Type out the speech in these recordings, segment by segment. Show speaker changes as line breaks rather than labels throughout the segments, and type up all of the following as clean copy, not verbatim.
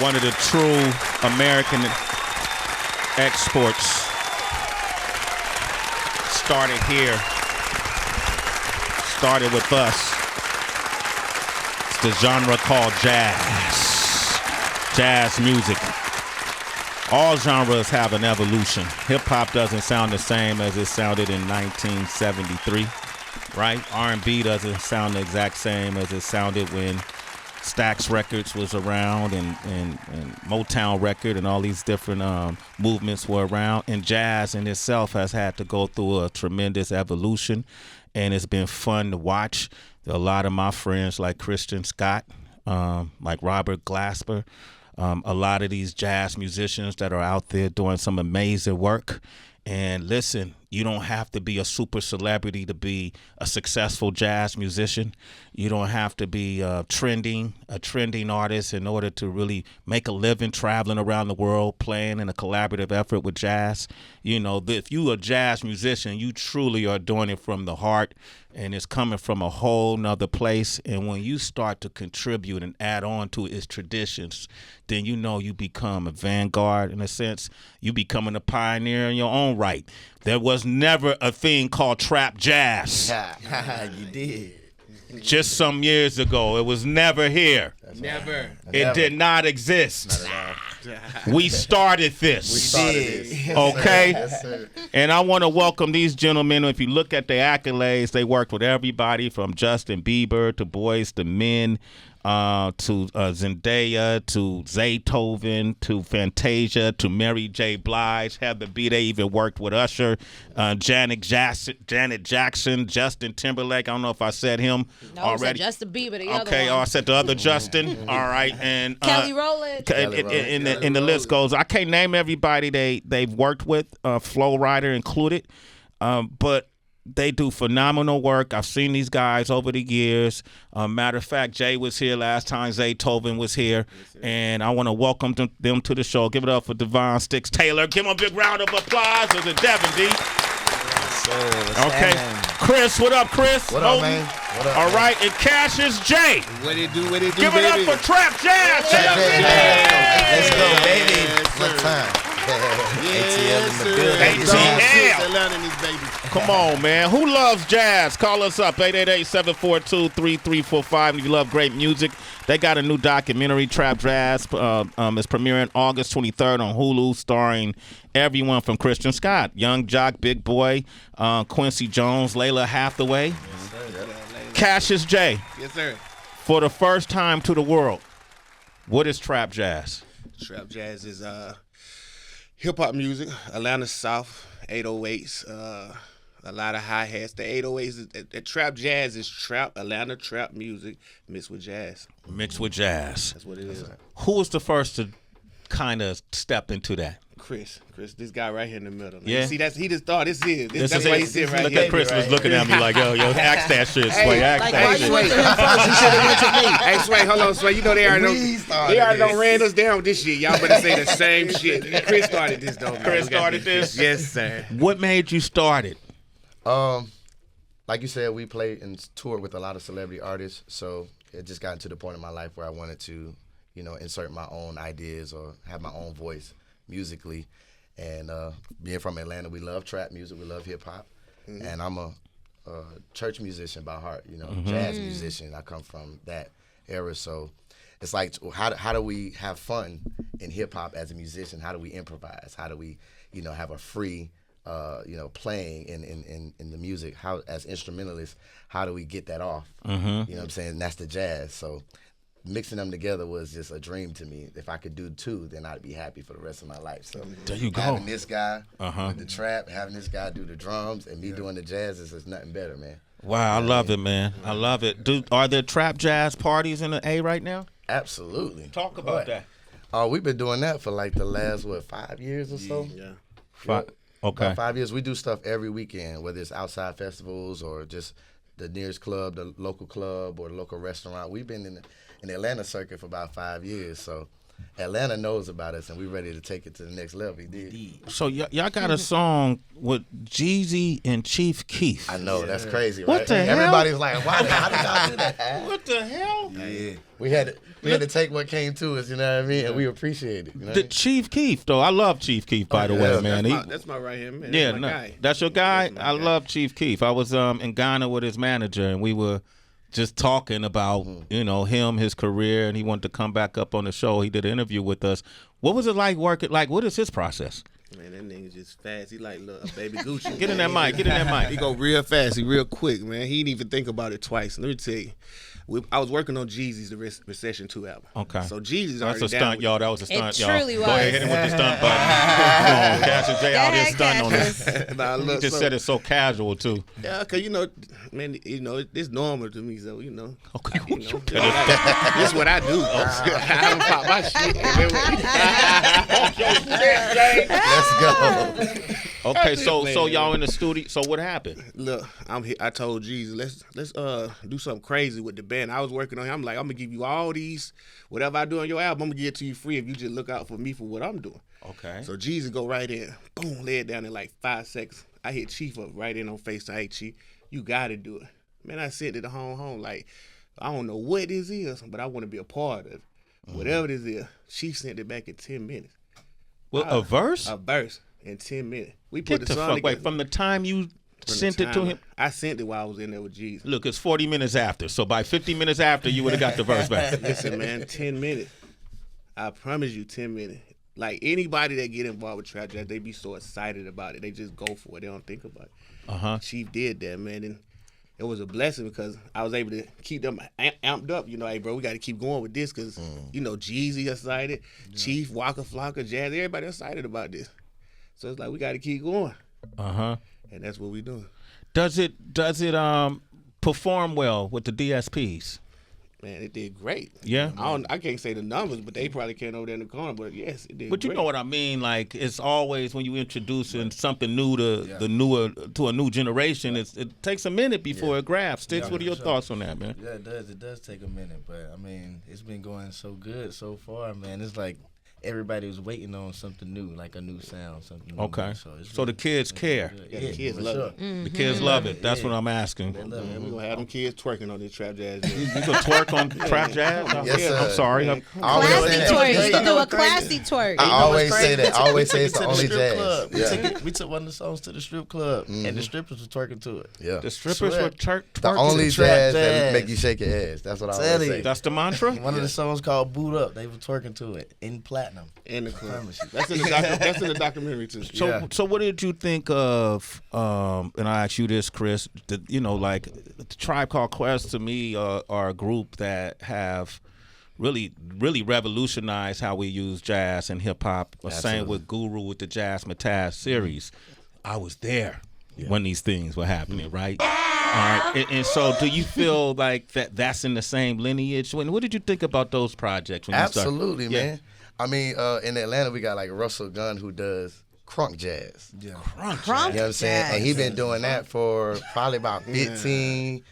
one of the true American exports started here. Started with us. It's the genre called jazz. Jazz music. All genres have an evolution. Hip-hop doesn't sound the same as it sounded in 1973, right? R&B doesn't sound the exact same as it sounded when Stax Records was around and Motown Record and all these different movements were around. And jazz in itself has had to go through a tremendous evolution, and it's been fun to watch. A lot of my friends like Christian Scott, like Robert Glasper, a lot of these jazz musicians that are out there doing some amazing work. And listen, you don't have to be a super celebrity to be a successful jazz musician. You don't have to be a trending artist in order to really make a living traveling around the world playing in a collaborative effort with jazz. You know, if you a jazz musician, you truly are doing it from the heart, and it's coming from a whole nother place. And when you start to contribute and add on to its traditions, then you know you become a vanguard in a sense. You becoming a pioneer in your own right. There was never a thing called trap jazz.
You did.
Just some years ago. It was never here.
Never.
It did not exist.
Not at
We started this.
We started this.
Okay?
Yes, sir.
And I want to welcome these gentlemen. If you look at their accolades, they worked with everybody from Justin Bieber to Boyz II Men, to Zendaya, to Zaytoven, to Fantasia, to Mary J. Blige, Heather B. They even worked with Usher, Janet Jackson, Justin Timberlake. I don't know if I said him
No,
already.
said Justin Bieber, the other
Okay,
one.
I said the other Justin. All right, and
Kelly Rowland.
And the list goes. I can't name everybody they've worked with, Flo Rida included, but they do phenomenal work. I've seen these guys over the years. Matter of fact, Jay was here last time. Zaytoven was here. And I want to welcome them to the show. Give it up for Divine Stixx Taylor. Give him a big round of applause. There's a Devin D.
Yes, sir. What's
Okay.
happening?
Chris, what up, Chris?
What up,
Moten.
man? What up,
All
man?
right. And Cassius Jay.
What it do, baby?
Give it up for Trap Jazz.
Trap Jazz. Let's go,
Yeah,
baby.
sir.
What time? ATL in the
sir.
building.
ATL.
Atlanta in these babies.
Come on, man. Who loves jazz? Call us up, 888-742-3345. If you love great music, they got a new documentary, Trap Jazz. It's premiering August 23rd on Hulu, starring everyone from Christian Scott, Young Jock, Big Boy, Quincy Jones, Layla Hathaway, Cassius Jay.
Yes, sir.
For the first time to the world, what is Trap Jazz?
Trap jazz is hip hop music, Atlanta South, 808s, a lot of hi hats. The 808s, trap jazz is Atlanta trap music mixed with jazz.
Mixed with jazz.
That's what it is.
Who was the first to kind of step into that?
Chris, this guy right here in the middle.
Yeah.
See, he just thought this is.
This
That's
is
why
it.
he's sitting right
Look
here.
at Chris was looking at me like, yo, ask that shit, Sway, ask
Like,
that
why
shit.
you went to him first? You should have went to me.
Hey, Sway, hold on, Sway. You know they already
We started
done
this.
ran us down with this shit. Y'all better say the same shit. Chris started this, though. Man.
Chris
We got
started this?
Yes, sir.
What made you start it?
Like you said, we played and toured with a lot of celebrity artists, so it just got to the point in my life where I wanted to, insert my own ideas or have my own voice musically. And being from Atlanta, we love trap music, we love hip hop, and I'm a church musician by heart, jazz musician. I come from that era, so it's like, how do we have fun in hip hop as a musician? How do we improvise? How do we, have a free playing in the music? How, as instrumentalists, how do we get that off? You know what I'm saying? And that's the jazz. So mixing them together was just a dream to me. If I could do two, then I'd be happy for the rest of my life. So
there you go.
having this guy with the trap, having this guy do the drums, and me doing the jazz is nothing better, man.
Wow, I love it, man. I love it. Are there trap jazz parties in the A right now?
Absolutely.
Talk about that.
Oh, we've been doing that for like the last 5 years or so.
Yeah.
Okay.
About 5 years. We do stuff every weekend, whether it's outside festivals or just the nearest club, the local club, or the local restaurant. We've been in the Atlanta circuit for about 5 years, so Atlanta knows about us, and we're ready to take it to the next level. He did.
So y'all got a song with Jeezy and Chief Keef.
I know, that's crazy, right?
What the hell?
Everybody's like, how did y'all do that?
What the hell?
Yeah.
We had to take what came to us, you know what I mean? And we appreciate it. You know what I
The
mean?
Chief Keef, though. I love Chief Keef, by the way, man.
That's my right hand man.
Yeah,
That's my guy.
that's your guy.
That's my
I
guy.
love Chief Keef. I was in Ghana with his manager, and we were just talking about him, his career, and he wanted to come back up on the show. He did an interview with us. What was it like working? Like, what is his process?
Man, that nigga just fast. He like a baby Gucci.
Get in that mic. Get in that mic.
He go real fast. He real quick, man. He didn't even think about it twice. Let me tell you. I was working on Jeezy's The Recession 2 album.
Okay.
So Jeezy's
That's
already
a stunt,
down
y'all. That was a stunt, y'all.
truly
Go
was.
ahead, hit him with the stunt button. Come on, Cassius Jay out here
Go
stunting on
ahead,
this.
Nah,
He
look,
just
so-
said it so casual, too.
Yeah, cause man, it's normal to me. So
Okay.
this is what I do. I don't pop my shit.
Let's go.
Okay, so y'all in the studio. So what happened?
Look, I'm here. I told Jesus, let's do something crazy with the band. I was working on it. I'm like, I'm gonna give you all these, whatever I do on your album, I'm gonna give it to you free if you just look out for me for what I'm doing.
Okay.
So Jesus go right in, boom, lay it down in like 5 seconds. I hit Chief up right in on FaceTime. Hey Chief, you gotta do it. Man, I sent it to home like, I don't know what this is, but I want to be a part of it. Whatever this is, Chief sent it back in 10 minutes.
Well, a verse?
A verse in 10 minutes. We
Get
put
the
the song
fuck
together.
Wait, from the time you
From the
sent it to
time
him?
I sent it while I was in there with Jesus.
Look, it's 40 minutes after. So by 50 minutes after, you would have got the verse back.
Listen, man, 10 minutes. I promise you, 10 minutes. Like anybody that get involved with trap jazz, they be so excited about it. They just go for it. They don't think about it.
Uh-huh.
Chief did that, man, and it was a blessing because I was able to keep them amped up. Hey, bro, we got to keep going with this because, Jeezy excited, Chief, Waka Flocka, Jazz, everybody excited about this. So it's like we got to keep going,
Uh-huh.
and that's what we doing.
Does it perform well with the DSPs?
Man, it did great.
Yeah?
I can't say the numbers, but they probably can't over there in the corner. But yes, it did.
But you
great.
know what I mean? Like, it's always when you introducing something new to a new generation, it takes a minute before it grabs. Stixx,
Yeah,
what are your
for sure.
thoughts on that, man?
Yeah, it does. It does take a minute, but I mean, it's been going so good so far, man. It's like everybody was waiting on something new, like a new sound, something new.
Okay.
it's
So the kids care.
good.
Yeah, the kids
for
love
sure.
it.
The kids love it. That's what I'm asking.
They love
Man,
it.
we gonna have them kids twerking on this trap jazz.
You can twerk on trap jazz?
Yes, sir.
I'm sorry.
I always
Classy
say that.
twerk. You can do a
It's crazy.
classy twerk.
I always say that. I always say
We
it's
took
the
it to
only
strip
jazz.
club.
Yeah.
We took one of the songs to the strip club, and the strippers were twerking to it.
Yeah.
The strippers
Swear.
were twerking.
The only
trap
jazz that
jazz.
make you shake your ass. That's what I
Tell
always
you.
say.
That's the mantra?
One of the songs called "Boot Up." They were twerking to it in platinum.
in the club.
Promise you.
That's in the documentary too.
So,
Yeah.
so what did you think of? And I ask you this, Chris. Like the Tribe Called Quest to me are a group that have really revolutionized how we use jazz and hip hop. Same
Absolutely.
with Guru with the Jazz Mataz series. I was there when these things were happening, right? All right. And so, do you feel like that's in the same lineage? What did you think about those projects? When
Absolutely,
you started?
man. I mean, in Atlanta, we got like Russell Gunn who does crunk jazz.
Yeah.
Crunk
You know what I'm saying?
jazz.
And he been doing that for probably about 15,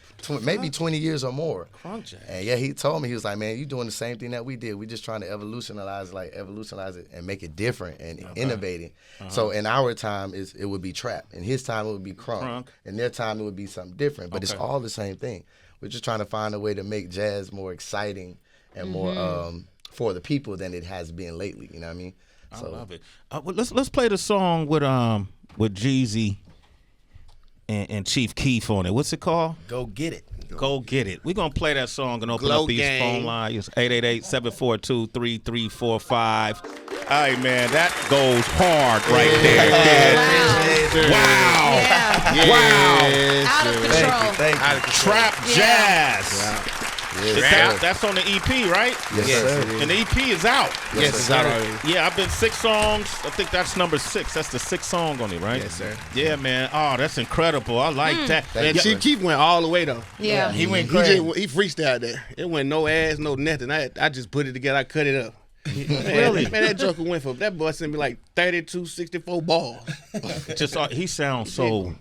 maybe 20 years or more.
Crunk jazz.
And yeah, he told me, he was like, man, you doing the same thing that we did. We just trying to evolutionize it and make it different and innovate it. So in our time, it would be trap. In his time, it would be crunk. In their time, it would be something different. But it's all the same thing. We're just trying to find a way to make jazz more exciting and more for the people than it has been lately. You know what I mean?
I love it. Well, let's play the song with Jeezy and Chief Keef on it. What's it called?
Go get it.
Go Get It. We're going to play that song and open
Glow
up these
Gang.
phone lines. 888-742-3345. All right, man, that goes hard right there. kid. Wow.
Yeah.
Wow.
Out of control.
Thank you.
Trap jazz.
Yes,
That's on the EP, right?
Yes, sir.
And the EP is out.
Yes, sir.
Yeah, I've been 6 songs. I think that's number 6. That's the 6th song on it, right?
Yes, sir.
Yeah, man. Oh, that's incredible. I like that.
And
you.
Chief Keef went all the way though.
Yeah.
He went
He
crazy.
freestyled there. It went no ass, no nothing. I just put it together. I cut it up. Really? Man, that joker went for that boy sent me like 32, 64 balls.
Just he sounds so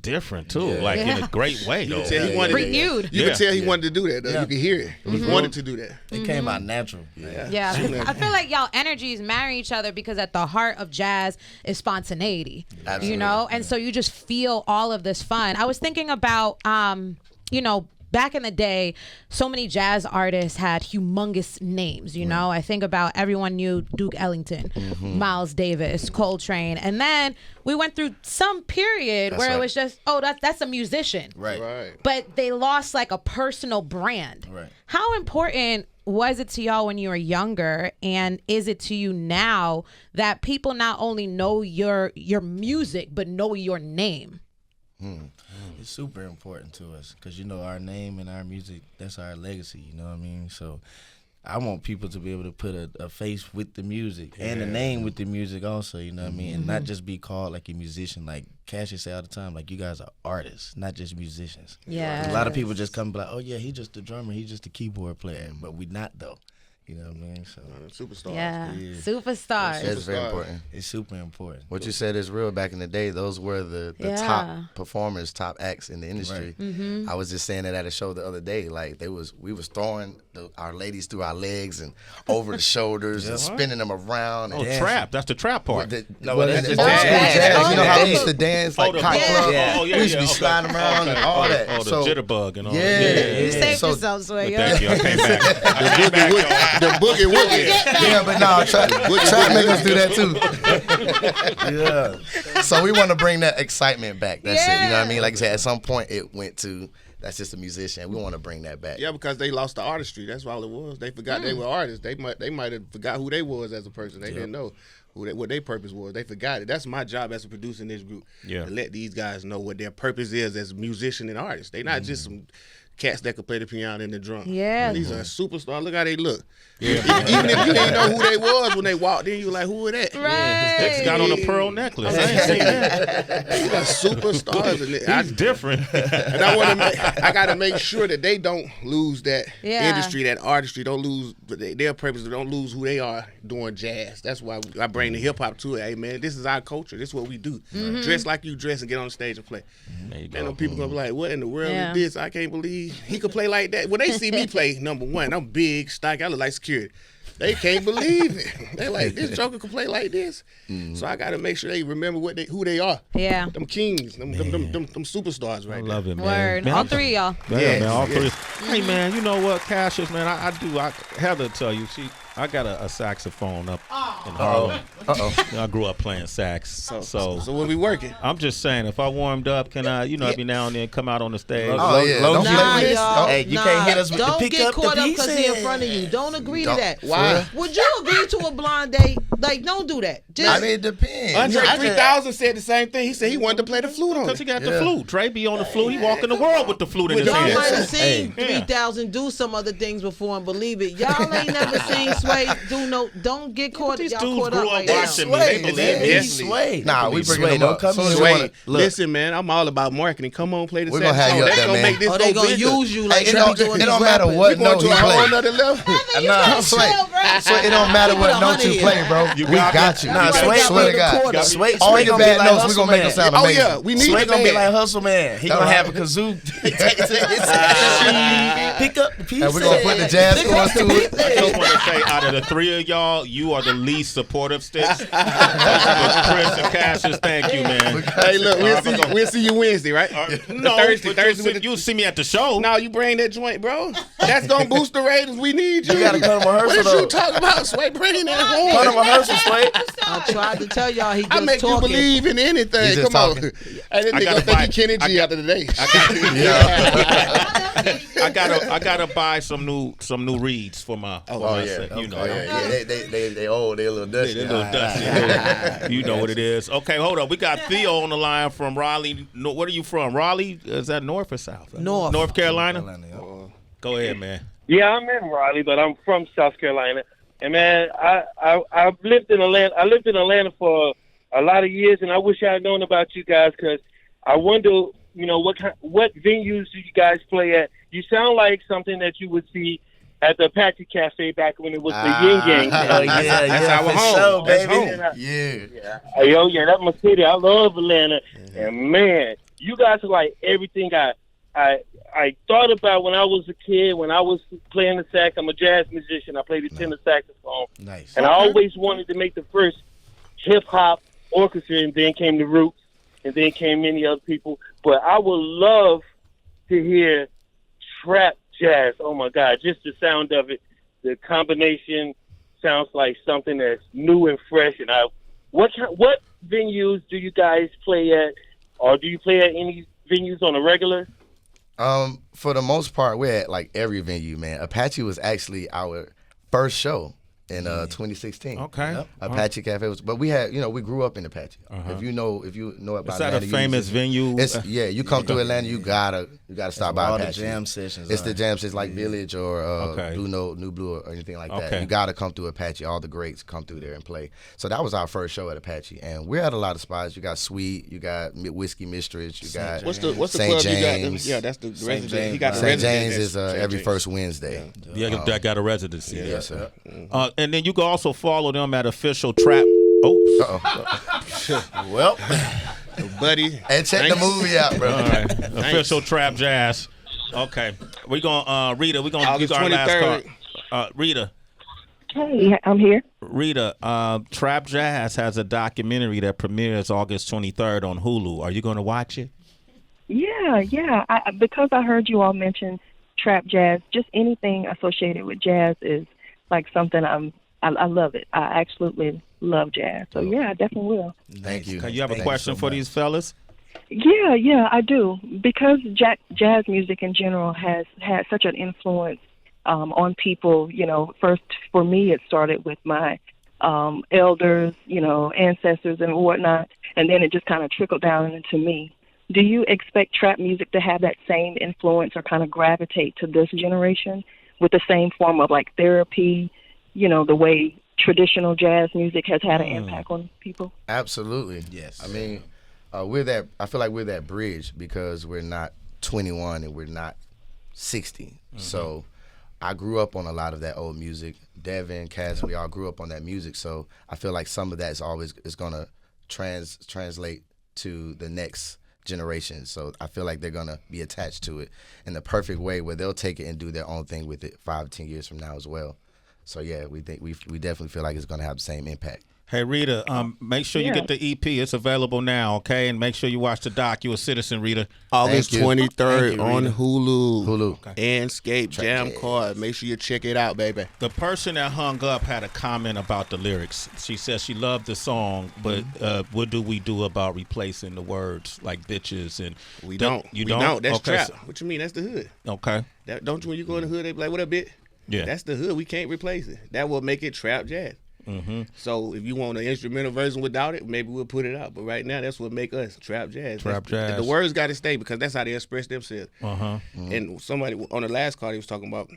different too, like in a great way though.
You can tell he wanted
renewed.
You can tell he wanted to do that. Though. You can hear it. He wanted to do that.
It came out natural.
Yeah. I feel like y'all energies marry each other because at the heart of jazz is spontaneity.
Absolutely.
You know, and so you just feel all of this fun. I was thinking about, you know, back in the day, so many jazz artists had humongous names, you know? I think about everyone knew Duke Ellington, Miles Davis, Coltrane. And then we went through some period where it was just, that's a musician.
Right.
But they lost like a personal brand.
Right.
How important was it to y'all when you were younger, and is it to you now that people not only know your music, but know your name?
It's super important to us because, you know, our name and our music, that's our legacy, you know what I mean? So I want people to be able to put a face with the music and a name with the music also, you know what I mean? And not just be called like a musician. Like Cassius say all the time, like, you guys are artists, not just musicians.
Yeah.
A lot of people just come and be like, oh, yeah, he's just a drummer, he's just a keyboard player. But we not, though. You know what I mean? So
Superstars.
Yeah. Superstars.
That's very important.
it's super important.
What you said is real. Back in the day, those were the top performers, top acts in the industry.
Right.
I was just saying that at a show the other day. Like we was throwing our ladies through our legs and over the shoulders and spinning them around.
Oh,
And
trap. That's the trap part.
that's
that's
just
just
jazz. You know how we
jazz.
used to dance like cock club? We used to be sliding around and all that.
Oh, the
So,
jitterbug and all
yeah.
that.
You saved
So-
yourself, Sway.
Thank you. I came back.
The boogie woogie.
Yeah, but no, trap make us do that too.
Yeah.
So we want to bring that excitement back. That's it. You know what I mean? Like I said, at some point it went to that's just a musician. We want to bring that back.
Yeah, because they lost the artistry. That's all it was. They forgot they were artists. They might have forgot who they was as a person. They didn't know what their purpose was. They forgot it. That's my job as a producer in this group.
Yeah.
To let these guys know what their purpose is as a musician and artist. They not just some cats that could play the piano and the drum.
Yeah.
These are superstars. Look how they look. Yeah. Even if you didn't know who they was when they walked in, you were like, who are that?
Right.
Stixx got on a pearl necklace. I ain't seen that.
These are superstars. And
He's different.
And I got to make sure that they don't lose that industry, that artistry. Don't lose their purpose. Don't lose who they are doing jazz. That's why I bring the hip hop to it. Hey man, this is our culture. This is what we do. Dress like you dress and get on the stage and play.
There you
Man,
go.
them people gonna be like, what in the world
Yeah.
is this? I can't believe he could play like that. When they see me play, number one, I'm big, stocky. I look like security. They can't believe it. They're like, this joker can play like this. So I got to make sure they remember who they are.
Yeah.
Them kings, them superstars right
I
there.
love it, man.
Word.
Man,
All three of y'all.
Yeah, man, all three. Hey, man, you know what, Cassius, man, I Heather tell you, I got a saxophone up in Harlem. I grew up playing sax, so
we'll be working.
I'm just saying, if I warmed up, can I, every now and then come out on the stage?
Oh, yeah.
Low
Don't
key.
play with this.
y'all.
Hey, you can't hit us with the
Don't
pick
get
up
caught
the
up because he in
pieces.
front of you. Don't agree
Don't.
to that.
Why?
Would you agree to a blind date? Like, don't do that. Just
I mean, it depends.
Andre
I
3000 said the same thing. He said he wanted to play the flute on
Because he
it.
got the flute. Trey be on the flute. He walking the world with the flute in his
y'all
hand.
might have seen
Hey.
3000 do some other things before and believe it. Y'all ain't never seen Sway do no. Don't get caught.
These
Y'all
dudes
caught
grew
up
up
right now.
watching me. They believe me.
Yes. Sway.
Nah, we bringing
Sway.
them
Don't
up.
come
Soon as
here.
you
Wait,
wanna- look.
listen, man, I'm all about marketing. Come on, play the
We're gonna have you up
That's
there,
gonna
man.
make this
Or they
go
gonna
bigger.
use you like
It
they
don't,
be doing
it
these
don't matter
rappers.
what
We going
note
to
he
a whole
play.
nother level.
Nah, Sway. So it don't matter what
Put a
note you
honey
play,
in.
bro.
You
We
got
got
me.
you.
Nah,
You
Sway,
got
Swear to
me
God.
recorded.
Sway,
All
Sway
your
gonna be
bad
like
notes, we
Hustle
gonna make them
Man.
sound
Oh
amazing.
yeah, we need
Sway
the
gonna be
man.
like Hustle Man. He gonna have a kazoo. Pick up the pieces.
And we're gonna put the jazz chorus to it.
I just want to say, out of the three of y'all, you are the least supportive, Stixx. Chris and Cassius, thank you, man.
Hey, look, we'll see you Wednesday, right?
No,
Thursday
but
with the
you'll see me at the show.
Now you bring that joint, bro. That's gonna boost the ratings. We need you.
You gotta come to
What
rehearsal
is you
though.
talking about, Sway? Bring that
Come to
home.
rehearsal, Sway.
I tried to tell y'all he
I
just
make you
talking.
believe in anything.
He just
Come on.
talking.
Hey, this
I
nigga
gotta
think
buy-
he Kenny G
I
after the day.
I gotta buy some new reeds for my.
Oh yeah,
you know.
Oh, yeah. They old. They a little dusty.
They're a little dusty. You know what it is. Okay, hold up. We got Theo on the line from Raleigh. No, where are you from? Raleigh? Is that North or South?
North.
North Carolina? Go ahead, man.
Yeah, I'm in Raleigh, but I'm from South Carolina. And man, I've lived in Atlanta. I lived in Atlanta for a lot of years, and I wish I had known about you guys because I wonder, what venues do you guys play at? You sound like something that you would see at the Apache Cafe back when it was the Yin Yang.
That's our
for
home.
sure,
That's
baby.
home.
Yeah.
Yeah, that's my city. I love Atlanta. And man, you guys are like everything I thought about when I was a kid, when I was playing the sax. I'm a jazz musician. I play the tenor saxophone.
Nice.
And I always wanted to make the first hip-hop orchestra, and then came the Roots, and then came many other people. But I would love to hear trap jazz. Oh, my God, just the sound of it. The combination sounds like something that's new and fresh. And what venues do you guys play at, or do you play at any venues on a regular?
For the most part, we're at like every venue, man. Apache was actually our first show in 2016.
Okay. Yep.
Apache Cafe was, but we had, we grew up in Apache. If you know about
Is that
Atlanta,
a famous venue?
You come through Atlanta, you gotta stop by
all
Apache.
the jam sessions.
It's the jam sessions like Village or Blue Note, New Blue, or anything like that. You gotta come through Apache. All the greats come through there and play. So that was our first show at Apache, and we're at a lot of spots. You got Sweet, you got Whiskey Mistress, you got
What's the
St.
club
James.
you got? Yeah, that's the resident.
James.
He got the
St.
resident.
James is every first Wednesday.
Yeah, that got a residency.
Yes, sir.
And then you can also follow them at Official Trap.
Well,
buddy.
and check the movie out, bro.
All right. Official Trap Jazz. Okay. We're going to Rita, we're going to use
August
our last
23rd.
card. Rita.
Hey, I'm here.
Rita, Trap Jazz has a documentary that premieres August 23rd on Hulu. Are you going to watch it?
Yeah. Because I heard you all mention trap jazz, just anything associated with jazz is like something I love it. I absolutely love jazz. So yeah, I definitely will.
Thank you.
Okay, you have a
Thank
question
you so
for
much.
these fellas?
Yeah, I do. Because jazz music in general has had such an influence on people. First for me, it started with my elders, ancestors and whatnot, and then it just kind of trickled down into me. Do you expect trap music to have that same influence or kind of gravitate to this generation with the same form of like therapy, the way traditional jazz music has had an impact on people?
Absolutely.
Yes.
I mean, I feel like we're that bridge because we're not 21 and we're not 60. So I grew up on a lot of that old music. Devin, Cass, we all grew up on that music. So I feel like some of that is going to translate to the next generation. So I feel like they're going to be attached to it in the perfect way where they'll take it and do their own thing with it 5-10 years from now as well. So yeah, we definitely feel like it's going to have the same impact.
Hey, Rita, make sure you get the EP. It's available now, okay? And make sure you watch the doc. You're a citizen, Rita.
August
Thank you.
23rd on
Rita.
Hulu.
Okay.
And Scape Jam Card. Make sure you check it out, baby.
The person that hung up had a comment about the lyrics. She says she loved the song, but what do we do about replacing the words like bitches and
We don't.
You
we
don't?
That's
Okay,
trap.
so-
What you mean? That's the hood.
okay.
Don't you, when you go in the hood, they be like, what up, bitch?
Yeah.
That's the hood. We can't replace it. That will make it trap jazz. So if you want an instrumental version without it, maybe we'll put it out. But right now, that's what make us trap jazz.
Trap jazz.
The words got to stay because that's how they express themselves.
Mm-hmm.
And somebody on the last card, he was talking about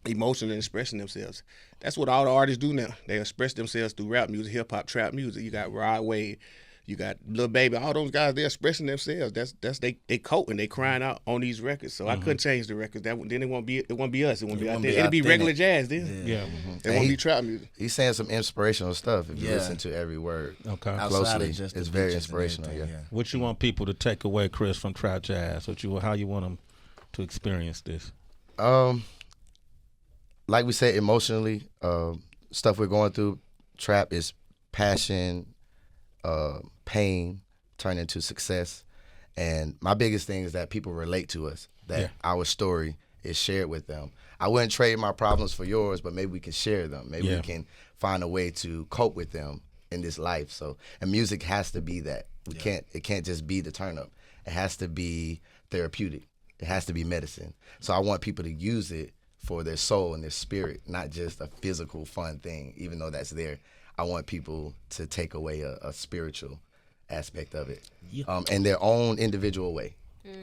emotion and expressing themselves. That's what all the artists do now. They express themselves through rap music, hip hop, trap music. You got Rod Wave, you got Lil Baby, all those guys. They're expressing themselves. That's they coping. They crying out on these records. So I couldn't change the records. Then it won't be us. It won't be out there. It'll be regular jazz then.
Yeah.
It won't be trap music.
He's saying some inspirational stuff if you listen to every word
Okay.
Outside
closely.
of just the
It's very
bitches and
inspirational.
everything,
Yeah.
What you want people to take away, Chris, from trap jazz? How you want them to experience this?
Like we said, emotionally, stuff we're going through, trap is passion, pain turned into success. And my biggest thing is that people relate to us, that our story is shared with them. I wouldn't trade my problems for yours, but maybe we can share them. Maybe we can find a way to cope with them in this life. So, and music has to be that. It can't just be the turn up. It has to be therapeutic. It has to be medicine. So I want people to use it for their soul and their spirit, not just a physical fun thing, even though that's there. I want people to take away a spiritual aspect of it in their own individual way.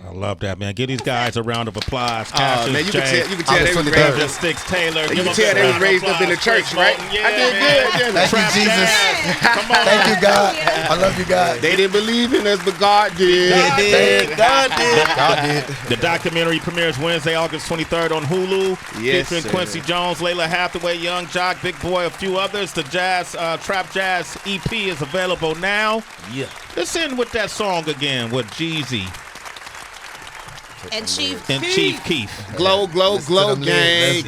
I love that, man. Give these guys a round of applause.
Man,
Cassius
you
Jay,
can tell they was raised up.
Stixx Taylor.
You can tell they was raised up in the church, right?
Yeah,
I did good, didn't I?
Thank you, Jesus.
Come on.
Thank you, God. I love you, God.
They didn't believe in us, but God did.
God did.
The documentary premieres Wednesday, August 23rd on Hulu.
Yes,
featuring
sir.
Quincy Jones, Layla Hathaway, Young Jock, Big Boy, a few others. The Trap Jazz EP is available now.
Yeah.
Let's end with that song again with Jeezy
And Cheef.
and Chief Keef.
Glow, glow, glow, gang.
It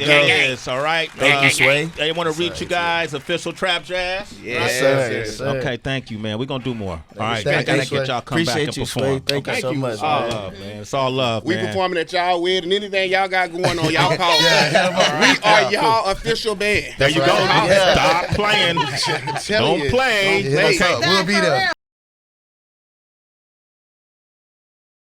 is, all right.
Thank you, Sway.
They want to reach you guys, official Trap Jazz.
Yes,
sir.
sir.
Yes, sir.
Okay, thank you, man. We're going to do more. All right,
Thank
I got to
you,
get y'all come back
Appreciate
and
you,
perform.
Sway. Thank you
Thank
so
you.
much,
It's all
man.
love, man. It's all love,
We
man.
performing at y'all with, and anything y'all got going on, y'all call us. We are y'all official band.
There you go.
Yeah.
Stop playing.
Telling
Don't
you.
play.
Hit us up. We'll be there.